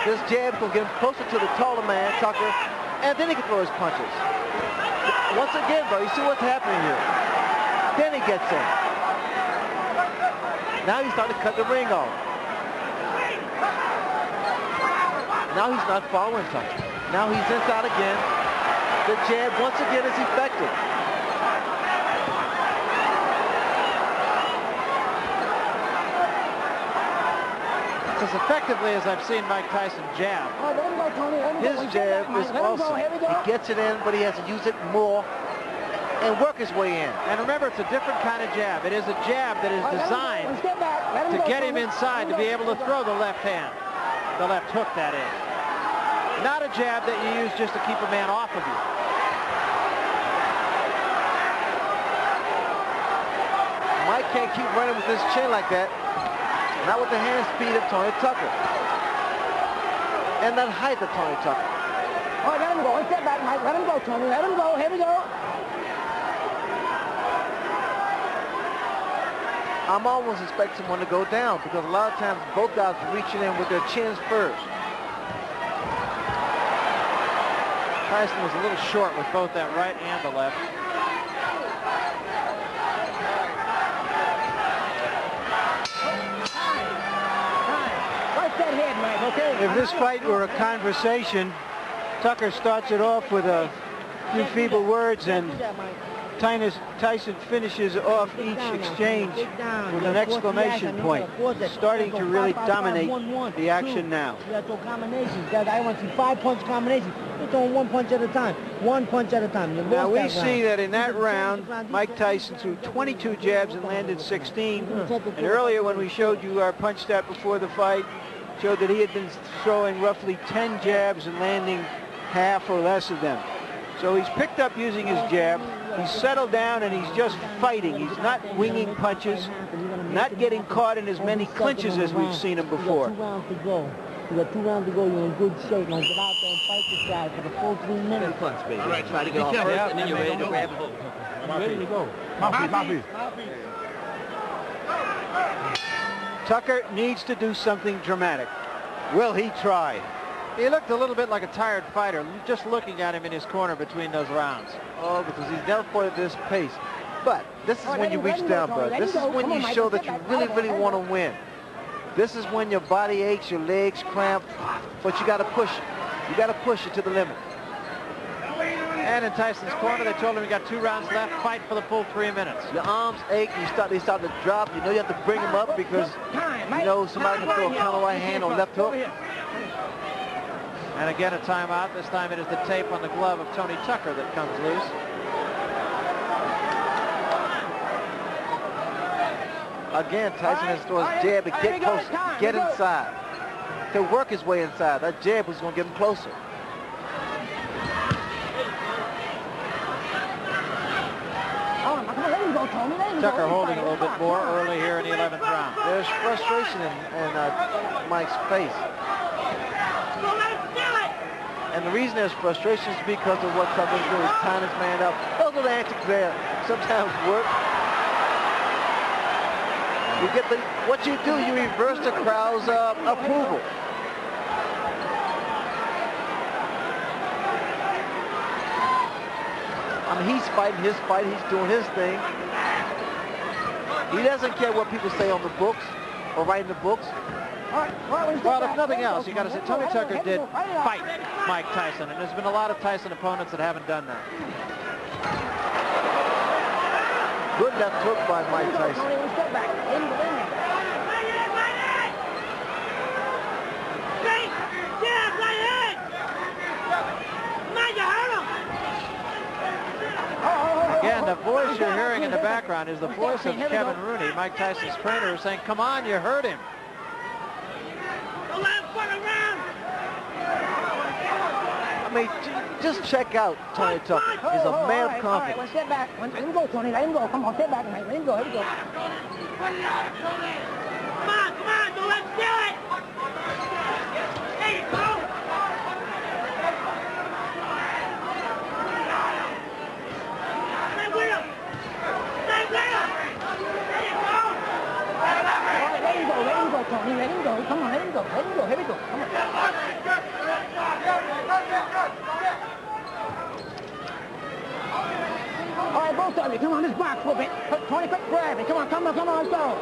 This jab will get him closer to the taller man, Tucker, and then he can throw his punches. Once again, bro, you see what's happening here. Then he gets in. Now he's starting to cut the ring off. Now he's not following Tucker. Now he's inside again. The jab, once again, is effective. As effectively as I've seen Mike Tyson jab. All right, let him go, Tony. Let him go. His jab is awesome. He gets it in, but he has to use it more and work his way in. And remember, it's a different kind of jab. It is a jab that is designed to get him inside to be able to throw the left hand. The left hook, that is. Not a jab that you use just to keep a man off of you. Mike can't keep running with his chin like that. Not with the hand speed of Tony Tucker. And that height of Tony Tucker. All right, let him go. One step back, Mike. Let him go, Tony. Let him go. Here we go. I'm almost expecting one to go down because a lot of times both guys are reaching in with their chins first. Tyson was a little short with both that right and the left. If this fight were a conversation, Tucker starts it off with a few feeble words, and Tyson finishes off each exchange with an exclamation point, starting to really dominate the action now. I want to see 5-punch combinations. You're throwing 1 punch at a time. 1 punch at a time. Now we see that in that round, Mike Tyson threw 22 jabs and landed 16. And earlier when we showed you our punch stat before the fight, showed that he had been throwing roughly 10 jabs and landing half or less of them. So he's picked up using his jab. He's settled down and he's just fighting. He's not winging punches, not getting caught in as many clinches as we've seen him before. You got 2 rounds to go. You're in good shape. Now get out there and fight this guy for the full 3 minutes. Punch, baby. All right, try to get off first, and then you're ready to grab a hold. I'm ready to go. Mouthpiece. Tucker needs to do something dramatic. Will he try? He looked a little bit like a tired fighter, just looking at him in his corner between those rounds. Oh, because he's never fought at this pace. But this is when you reach down, brother. This is when you show that you really, really want to win. This is when your body aches, your legs cramp, but you got to push it. You got to push it to the limit. And in Tyson's corner, they told him he got 2 rounds left. Fight for the full 3 minutes. Your arms ache. They start to drop. You know you have to bring them up because you know somebody can throw a counter right hand or left hook. And again, a timeout. This time it is the tape on the glove of Tony Tucker that comes loose. Again, Tyson has to throw his jab to get close, get inside, to work his way inside. That jab was going to get him closer. Tucker holding a little bit more early here in the 11th round. There's frustration in Mike's face. And the reason there's frustration is because of what Tucker's doing. He's tying his man up. Those little antics there sometimes work. You get what you do, you reverse the crowd's approval. I mean, he's fighting his fight. He's doing his thing. He doesn't care what people say on the books. or write in the books. Well, if nothing else, you got to say Tony Tucker did fight Mike Tyson, and there's been a lot of Tyson opponents that haven't done that. Good left hook by Mike Tyson. Again, the voice you're hearing in the background is the voice of Kevin Rooney, Mike Tyson's trainer, saying, come on, you hurt him. I mean, just check out Tony Tucker. He's a man of confidence. All right, step back. Let him go, Tony. Let him go. Come on, step back, mate. Let him go. Here we go. Come on. Don't let him do it. There you go. Stay with him. Stay with him. There you go. All right, let him go. Let him go, Tony. Let him go. Come on, let him go. Let him go. Here we go. Come on. All right, both of you, come on, this box for a bit. Tony, quick grab it. Come on, let's go.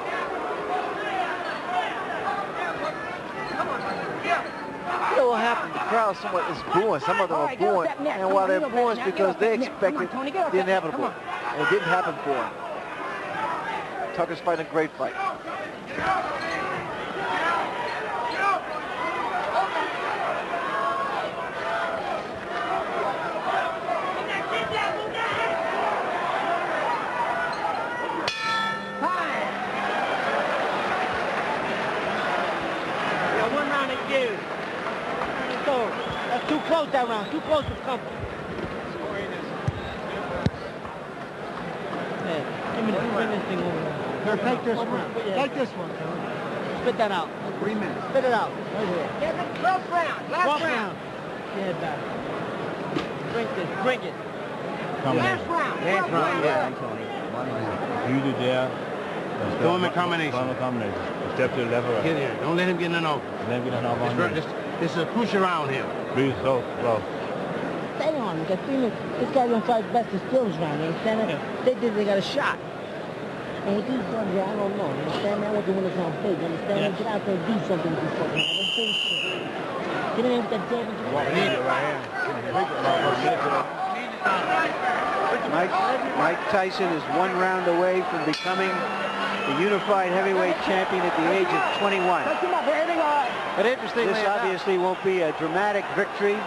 You know what happened? The crowd somewhat is booing. Some of them are booing. And while they're booing, it's because they expected the inevitable. And it didn't happen for him. Tucker's fighting a great fight. That's too close that round. Too close to comfort. Give me this thing over there. Take this one. Take this one. Spit that out. 3 minutes. Spit it out. Right here. Yeah, last round. Last round. Yeah, back. Drink this. Drink it. Last round. Last round. Yeah. You do there. Throw him in combination. Step to the left or right. Get in. Don't let him get in over. Let him get in over on you. This is a crucial round here. Breathe slow. Stay on him. This guy's gonna fight best of skills round. You understand? Yeah. They got a shot. And with these guns, I don't know. You understand? I want the winners on stage. You understand? Yeah. Get out there and do something with this fucking man. Don't bullshit. Get in with that damn. Mike Tyson is 1 round away from becoming the unified heavyweight champion at the age of 21. But interestingly, this obviously won't be a dramatic victory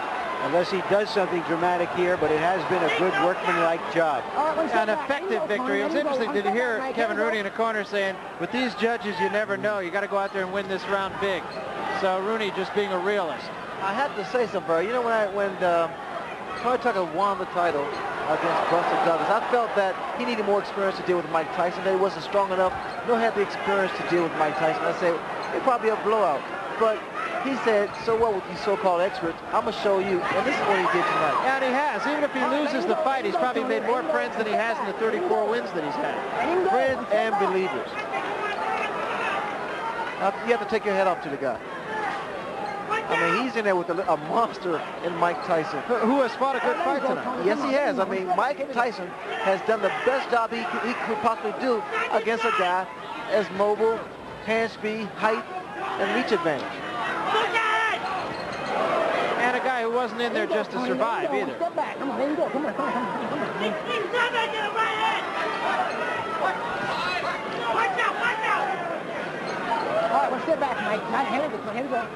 unless he does something dramatic here, but it has been a good workmanlike job. An effective victory. It was interesting to hear Kevin Rooney in the corner saying, with these judges, you never know. You got to go out there and win this round big. So Rooney just being a realist. I had to say something, Barry. You know, when Tony Tucker won the title against Buster Douglas, I felt that he needed more experience to deal with Mike Tyson, that he wasn't strong enough, nor had the experience to deal with Mike Tyson. I said, it'd probably be a blowout. But he said, so what with these so-called experts? I'm going to show you. And this is what he did tonight. And he has. Even if he loses the fight, he's probably made more friends than he has in the 34 wins that he's had. Friends and believers. You have to take your head off to the guy. I mean, he's in there with a monster in Mike Tyson. Who has fought a good fight tonight. Yes, he has. I mean, Mike Tyson has done the best job he could possibly do against a guy as mobile, hand speed, height, and reach advantage. And a guy who wasn't in there just to survive either. Step back. Come on, let him go. Come on. Watch out. All right, well, step back, Mike. Here we go.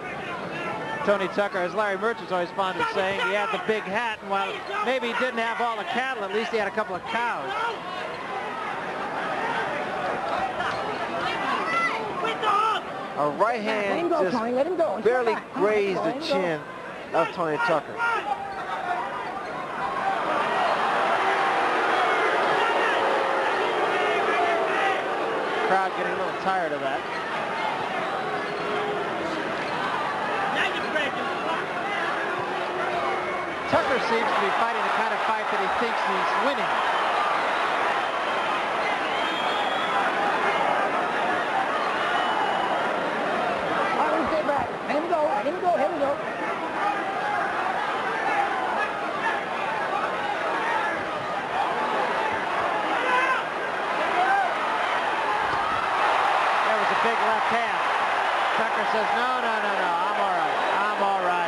Tony Tucker, as Larry Merchant's always fond of saying, he had the big hat, and while maybe he didn't have all the cattle, at least he had a couple of cows. A right hand just barely grazed the chin of Tony Tucker. Crowd getting a little tired of that. Tucker seems to be fighting the kind of fight that he thinks he's winning. Here we go. There was a big left hand. Tucker says, no, I'm all right. I'm all right.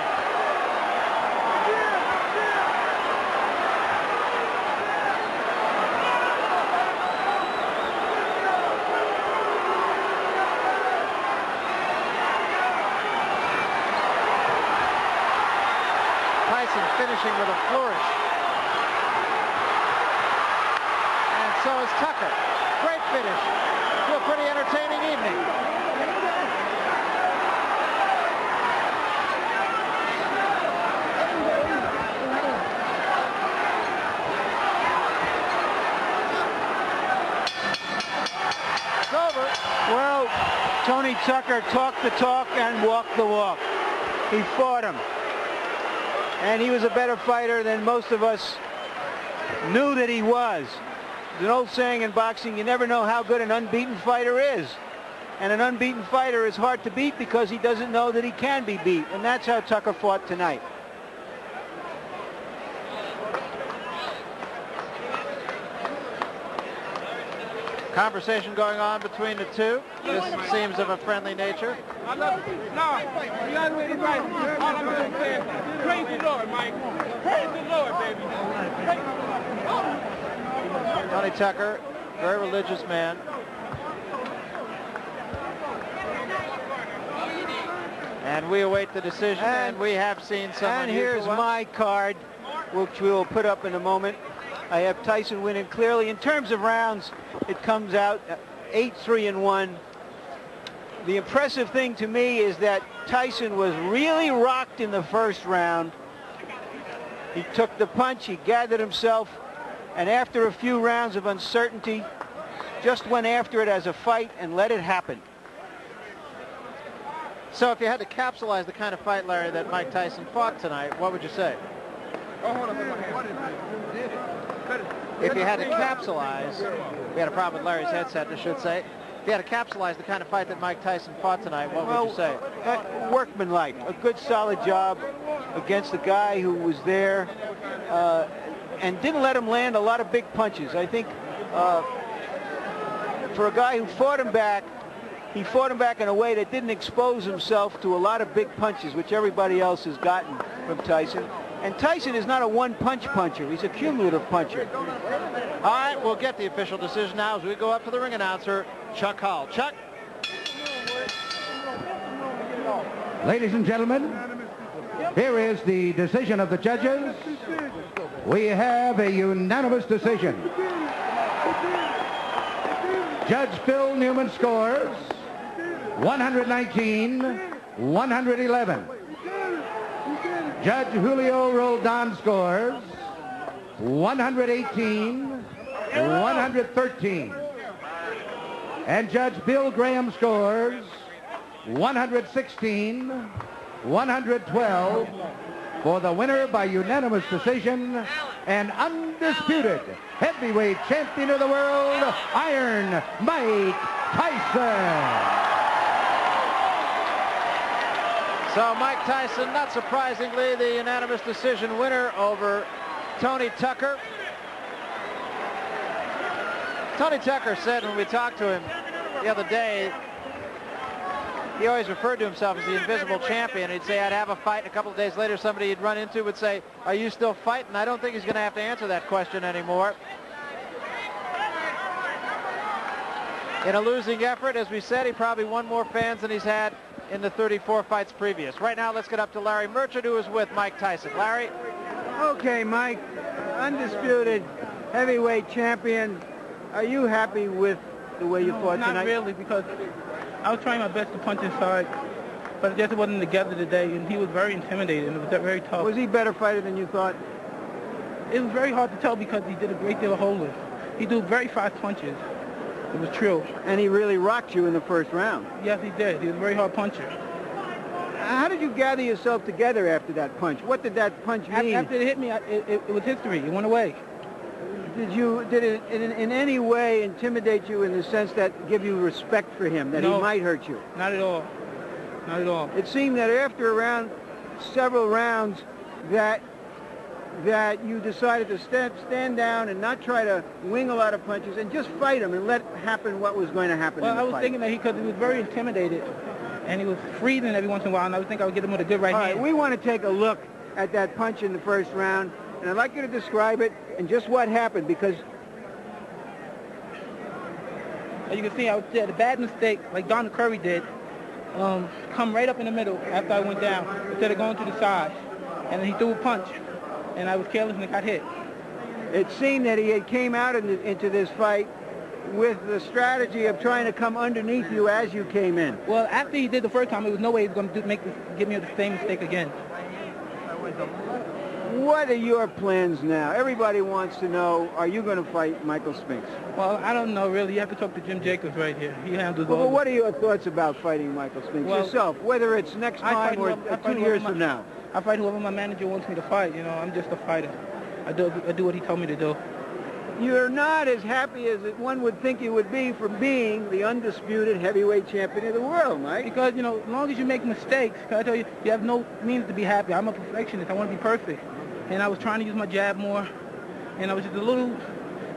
Tyson finishing with a flourish. And so is Tucker. Great finish to a pretty entertaining evening. It's over. Well, Tony Tucker talked the talk and walked the walk. He fought him. And he was a better fighter than most of us knew that he was. There's an old saying in boxing, you never know how good an unbeaten fighter is. And an unbeaten fighter is hard to beat because he doesn't know that he can be beat. And that's how Tucker fought tonight. Conversation going on between the two. This seems of a friendly nature. I love you. No, you already right. All I'm going to say is, praise the Lord, Mike. Praise the Lord, baby. Praise the Lord. Tony Tucker, very religious man. And we await the decision, and we have seen some And unusual here's ones. my card, which we'll put up in a moment. I have Tyson winning clearly. In terms of rounds, it comes out 8-3-1. The impressive thing to me is that Tyson was really rocked in the first round. He took the punch, he gathered himself, and after a few rounds of uncertainty, just went after it as a fight and let it happen. So if you had to capsulize the kind of fight, Larry, that Mike Tyson fought tonight, what would you say? If you had to capsulize, we had a problem with Larry's headset, I should say. If you had to capsulize the kind of fight that Mike Tyson fought tonight, what would you say? Workmanlike, a good solid job against a guy who was there and didn't let him land a lot of big punches. I think for a guy who fought him back, he fought him back in a way that didn't expose himself to a lot of big punches, which everybody else has gotten from Tyson. And Tyson is not a one-punch puncher. He's a cumulative puncher. All right, we'll get the official decision now as we go up to the ring announcer, Chuck Hall. Chuck? Ladies and gentlemen, here is the decision of the judges. We have a unanimous decision. Judge Phil Newman scores 119-111. Judge Julio Roldan scores 118-113. And Judge Bill Graham scores 116-112 for the winner by unanimous decision and undisputed heavyweight champion of the world, Iron Mike Tyson. So Mike Tyson, not surprisingly, the unanimous decision winner over Tony Tucker. Tony Tucker said when we talked to him the other day, he always referred to himself as the invisible champion. He'd say, I'd have a fight, and a couple of days later, somebody he'd run into would say, are you still fighting? I don't think he's going to have to answer that question anymore. In a losing effort, as we said, he probably won more fans than he's had in the 34 fights previous. Right now, let's get up to Larry Merchant, who is with Mike Tyson. Larry? Okay, Mike, undisputed heavyweight champion. Are you happy with the way you fought tonight? Not really, because I was trying my best to punch inside, but it just wasn't together today, and he was very intimidating. It was very tough. Was he a better fighter than you thought? It was very hard to tell because he did a great deal of holding. He threw very fast punches. It was true. And he really rocked you in the first round. Yes, he did. He was a very hard puncher. How did you gather yourself together after that punch? What did that punch mean? After it hit me, it was history. It went away. Did it in any way intimidate you in the sense that give you respect for him, that he might hurt you? Not at all. Not at all. It seemed that after several rounds, that you decided to stand down and not try to wing a lot of punches and just fight him and let happen what was going to happen in the fight. I was thinking that because he was very intimidated, and he was freezing every once in a while, and I would think I would get him with a good right hand. All right, we want to take a look at that punch in the first round, and I'd like you to describe it and just what happened, because as you can see, I did a bad mistake, like Donald Curry did, come right up in the middle after I went down, instead of going to the side. And then he threw a punch, and I was careless and I got hit. it seemed that he had came out into this fight with the strategy of trying to come underneath you as you came in. Well, after he did the first time, there was no way he was going to give me the same mistake again. What are your plans now? Everybody wants to know, are you going to fight Michael Spinks? Well, I don't know, really. You have to talk to Jim Jacobs right here. He handles all Well, what are your thoughts about fighting Michael Spinks yourself, whether it's next time or 2 years from now? I fight whoever my manager wants me to fight. You know, I'm just a fighter. I do what he told me to do. You're not as happy as one would think you would be for being the undisputed heavyweight champion of the world, Mike. Because, you know, as long as you make mistakes, I tell you, you have no means to be happy. I'm a perfectionist. I want to be perfect. And I was trying to use my jab more, and I was just a little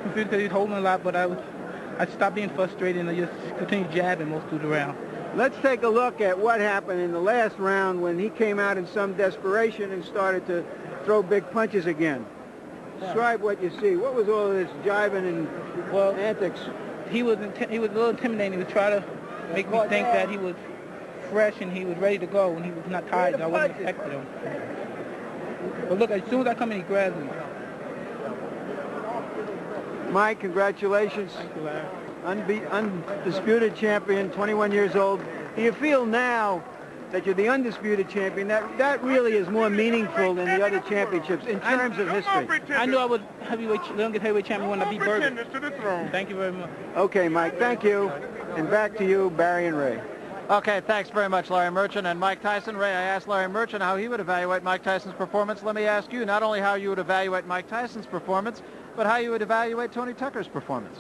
confused because he was holding a lot, but I stopped being frustrated, and I just continued jabbing most of the round. Let's take a look at what happened in the last round when he came out in some desperation and started to throw big punches again. Describe what you see. What was all of this jiving and antics? He was a little intimidating. He was trying to make me think that he was fresh and he was ready to go when he was not tired. I wasn't expecting him. But look, as soon as I come in, he grabs me. Mike, congratulations. Thank you, Larry. Undisputed champion, 21 years old. Do you feel now that you're the undisputed champion, that really is more meaningful than the other championships in terms of history? I knew I was youngest heavyweight champion when I beat Berger. Thank you very much. Okay, Mike, thank you. And back to you, Barry and Ray. Okay, thanks very much, Larry Merchant and Mike Tyson. Ray, I asked Larry Merchant how he would evaluate Mike Tyson's performance. Let me ask you not only how you would evaluate Mike Tyson's performance, but how you would evaluate Tony Tucker's performance.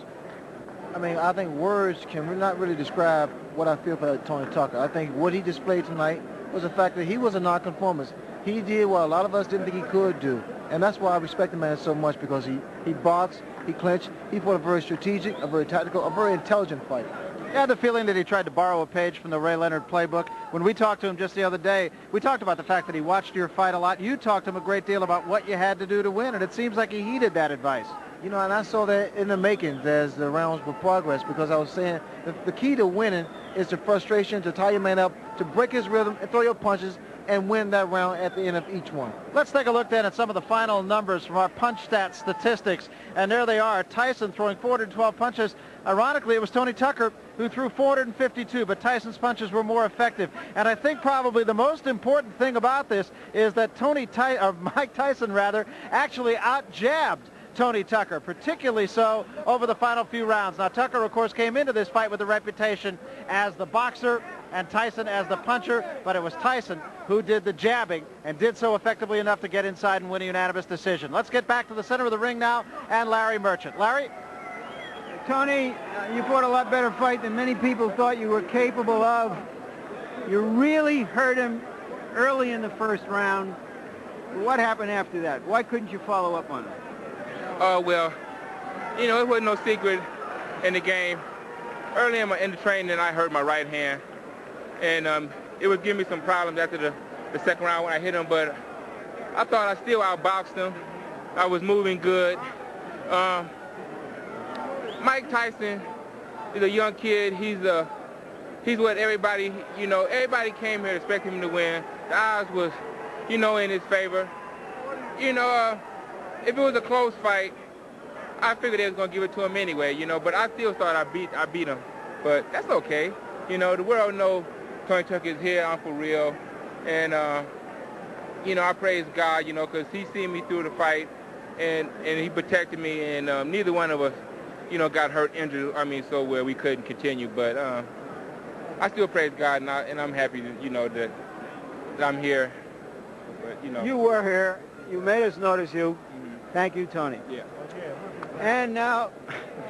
I mean, I think words can not really describe what I feel for Tony Tucker. I think what he displayed tonight was the fact that he was a nonconformist. He did what a lot of us didn't think he could do. And that's why I respect the man so much, because he boxed, he clinched, he fought a very strategic, a very tactical, a very intelligent fight. I had the feeling that he tried to borrow a page from the Ray Leonard playbook. When we talked to him just the other day, we talked about the fact that he watched your fight a lot. You talked to him a great deal about what you had to do to win, and it seems like he heeded that advice. You know, and I saw that in the makings as the rounds were progress, because I was saying the key to winning is the frustration, to tie your man up, to break his rhythm and throw your punches and win that round at the end of each one. Let's take a look then at some of the final numbers from our punch stat statistics. And there they are. Tyson throwing 412 punches. Ironically, it was Tony Tucker who threw 452, but Tyson's punches were more effective. And I think probably the most important thing about this is that Mike Tyson actually out-jabbed Tony Tucker, particularly so over the final few rounds. Now, Tucker, of course, came into this fight with a reputation as the boxer and Tyson as the puncher, but it was Tyson who did the jabbing and did so effectively enough to get inside and win a unanimous decision. Let's get back to the center of the ring now and Larry Merchant. Larry? Tony, you fought a lot better fight than many people thought you were capable of. You really hurt him early in the first round. What happened after that? Why couldn't you follow up on it? Well, you know, it wasn't no secret in the game. Early in the training, I hurt my right hand. And it was giving me some problems after the second round when I hit him, but I thought I still outboxed him. I was moving good. Mike Tyson is a young kid. He's what everybody, you know, everybody came here expecting him to win. The odds was, you know, in his favor. You know, if it was a close fight, I figured they was gonna give it to him anyway, you know, but I still thought I beat him. But that's okay. You know, the world knows Tony Tucker is here, I'm for real. And, you know, I praise God, you know, because he seen me through the fight and he protected me, and neither one of us, you know, got hurt, injured, so where we couldn't continue. But I still praise God, and I'm happy, you know, that I'm here. But, you know. You were here. You made us notice you. Thank you, Tony. Yeah. And now,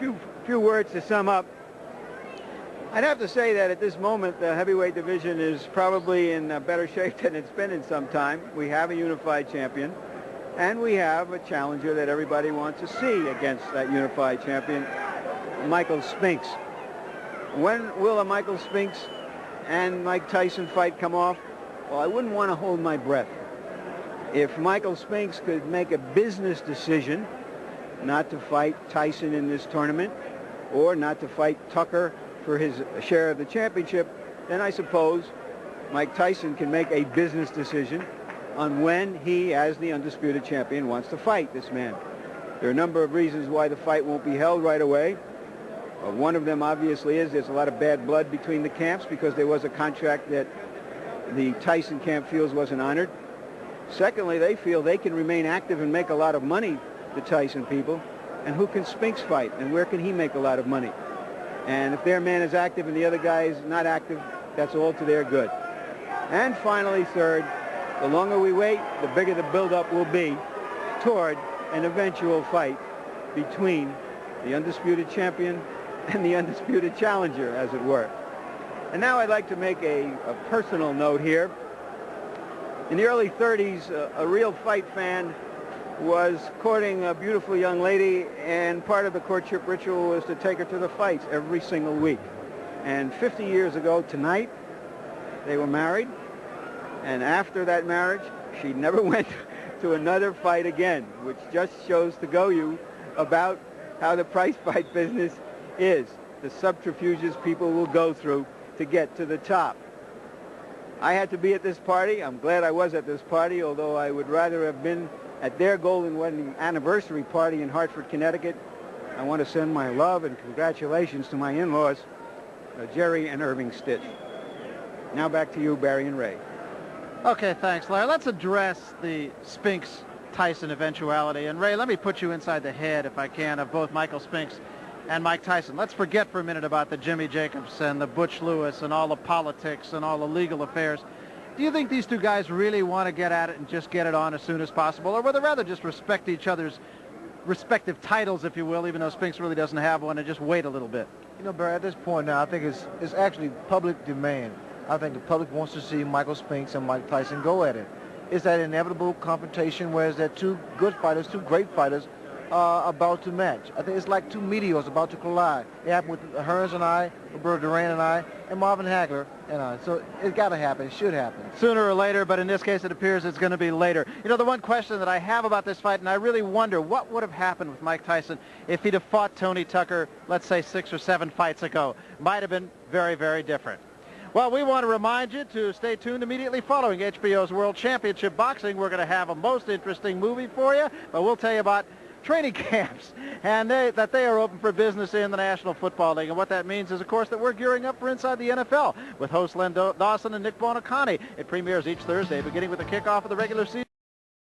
a few words to sum up. I'd have to say that at this moment, the heavyweight division is probably in better shape than it's been in some time. We have a unified champion, and we have a challenger that everybody wants to see against that unified champion, Michael Spinks. When will a Michael Spinks and Mike Tyson fight come off, well, I wouldn't want to hold my breath. If Michael Spinks could make a business decision not to fight Tyson in this tournament or not to fight Tucker for his share of the championship, then I suppose Mike Tyson can make a business decision on when he, as the undisputed champion, wants to fight this man. There are a number of reasons why the fight won't be held right away. One of them obviously is there's a lot of bad blood between the camps because there was a contract that the Tyson camp feels wasn't honored. Secondly, they feel they can remain active and make a lot of money, the Tyson people. And who can Spinks fight? And where can he make a lot of money? And if their man is active and the other guy is not active, that's all to their good. And finally, third, the longer we wait, the bigger the buildup will be toward an eventual fight between the undisputed champion and the undisputed challenger, as it were. And now I'd like to make a personal note here. In the early 30s, a real fight fan was courting a beautiful young lady, and part of the courtship ritual was to take her to the fights every single week. And 50 years ago tonight, they were married, and after that marriage, she never went to another fight again, which just shows to go you about how the prize fight business is, the subterfuges people will go through to get to the top. I had to be at this party. I'm glad I was at this party, although I would rather have been at their golden wedding anniversary party in Hartford, Connecticut. I want to send my love and congratulations to my in-laws, Jerry and Irving Stitch. Now back to you, Barry and Ray. Okay, thanks, Larry. Let's address the Spinks-Tyson eventuality. And, Ray, let me put you inside the head, if I can, of both Michael Spinks and Mike Tyson. Let's forget for a minute about the Jimmy Jacobs and the Butch Lewis and all the politics and all the legal affairs. Do you think these two guys really want to get at it and just get it on as soon as possible? Or would they rather just respect each other's respective titles, if you will, even though Spinks really doesn't have one, and just wait a little bit? You know, Barry, at this point now, I think it's actually public demand. I think the public wants to see Michael Spinks and Mike Tyson go at it. It's that inevitable confrontation where there two good fighters, two great fighters, about to match. I think it's like two meteors about to collide. It happened with Hearns and I, Roberto Duran and I, and Marvin Hagler and I. So it's got to happen. It should happen. Sooner or later, but in this case it appears it's going to be later. You know, the one question that I have about this fight, and I really wonder what would have happened with Mike Tyson if he'd have fought Tony Tucker, let's say 6 or 7 fights ago. Might have been very, very different. Well, we want to remind you to stay tuned immediately following HBO's World Championship Boxing. We're going to have a most interesting movie for you, but we'll tell you about training camps and that they are open for business in the National Football League. And what that means is, of course, that we're gearing up for Inside the NFL with hosts Len Dawson and Nick Buonaconti. It premieres each Thursday, beginning with the kickoff of the regular season.